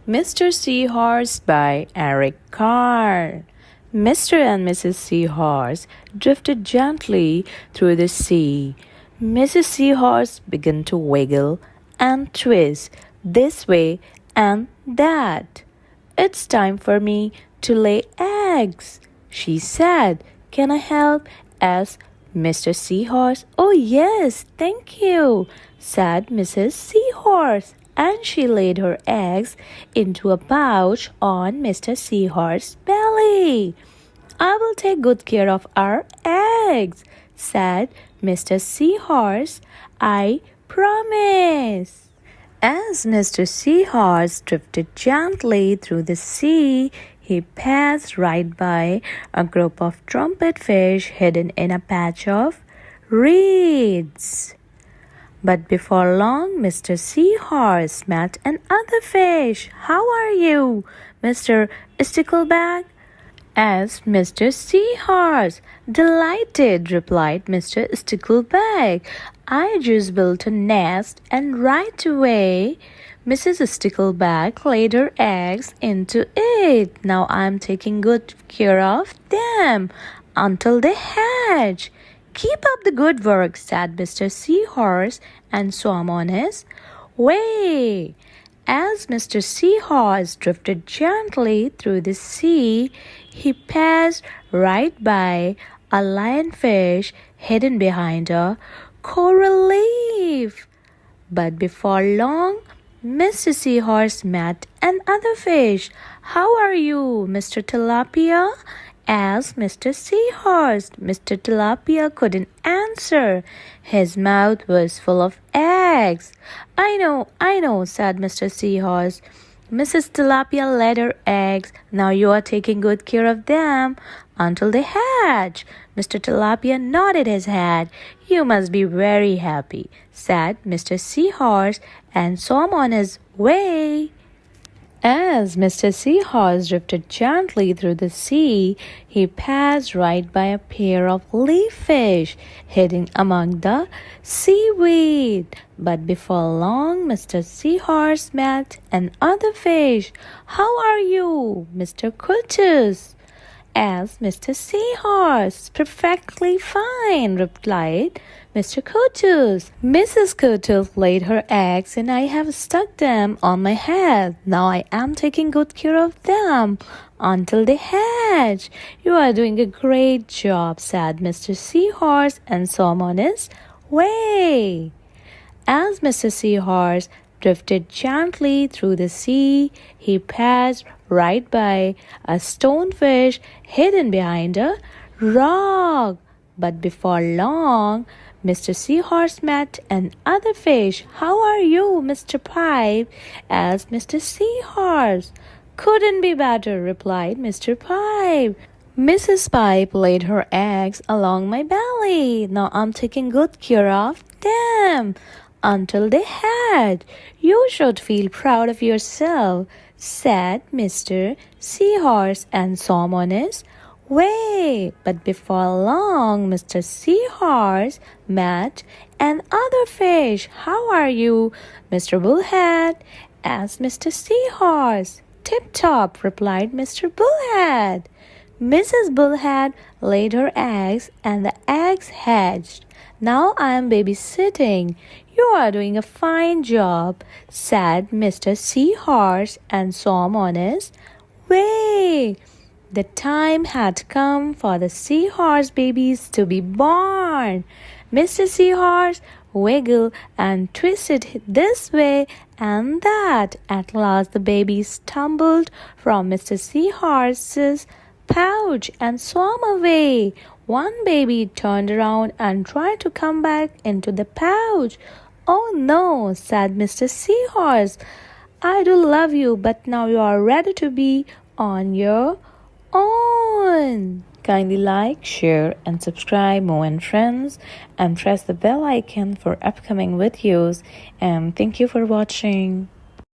Mr. Seahorse by Eric Carle. Mr. and Mrs. Seahorse drifted gently through the sea. Mrs. Seahorse began to wiggle and twist this way and that. "It's time for me to lay eggs," she said. "Can I help?" asked Mr. Seahorse. "Oh, yes, thank you," said Mrs. Seahorse, and she laid her eggs into a pouch on Mr. Seahorse's belly. "I will take good care of our eggs," said Mr. Seahorse. "I promise." As Mr. Seahorse drifted gently through the sea, he passed right by a group of trumpet fish hidden in a patch of reeds. But before long, Mr. Seahorse met another fish. "How are you, Mr. Stickleback?" asked Mr. Seahorse. "Delighted," replied Mr. Stickleback. "I just built a nest, and right away Mrs. Stickleback laid her eggs into it. Now I'm taking good care of them until they hatch." "Keep up the good work," said Mr. Seahorse, and swam on his way. As Mr. Seahorse drifted gently through the sea, he passed right by a lionfish hidden behind a coral reef. But before long, Mr. Seahorse met another fish. "How are you, Mr. Tilapia?" asked Mr. Seahorse. Mr. Tilapia couldn't answer. His mouth was full of eggs. I know," said Mr. Seahorse. "Mrs. Tilapia laid her eggs. Now you are taking good care of them until they hatch." Mr. Tilapia nodded his head. "You must be very happy," said Mr. Seahorse, and swam on his way. As Mr. Seahorse drifted gently through the sea, he passed right by a pair of leaf fish hidden among the seaweed. But before long, Mr. Seahorse met another fish. "How are you, Mr. Curtis?" asked Mr. Seahorse. "Perfectly fine," replied Mr. Curtis. "Mrs. Curtis laid her eggs and I have stuck them on my head. Now I am taking good care of them until they hatch." "You are doing a great job," said Mr. Seahorse, and swam on his way. As Mr. Seahorse drifted gently through the sea, he passed right by a stonefish hidden behind a rock. But before long, Mr. Seahorse met another fish. "How are you, Mr. Pipe?" asked Mr. Seahorse. "Couldn't be better," replied Mr. Pipe. "Mrs. Pipe laid her eggs along my belly. Now I'm taking good care of them until they hatch. You should feel proud of yourself," said Mr. Seahorse, and swam on his way. But before long, Mr. Seahorse met another fish. "How are you, Mr. Bullhead?" asked Mr. Seahorse. "Tip-top," replied Mr. Bullhead. Mrs. Bullhead laid her eggs and the eggs hatched. "Now I am babysitting. You are doing a fine job," said Mr. Seahorse, and swam on his way. The time had come for the seahorse babies to be born. Mr. Seahorse wiggled and twisted this way and that. At last the babies tumbled from Mr. Seahorse's pouch and swam away. One baby turned around and tried to come back into the pouch. "Oh no," said Mr. Seahorse. "I do love you, but now you are ready to be on your own." Kindly like, share, and subscribe, Mo and friends, and press the bell icon for upcoming videos. And thank you for watching.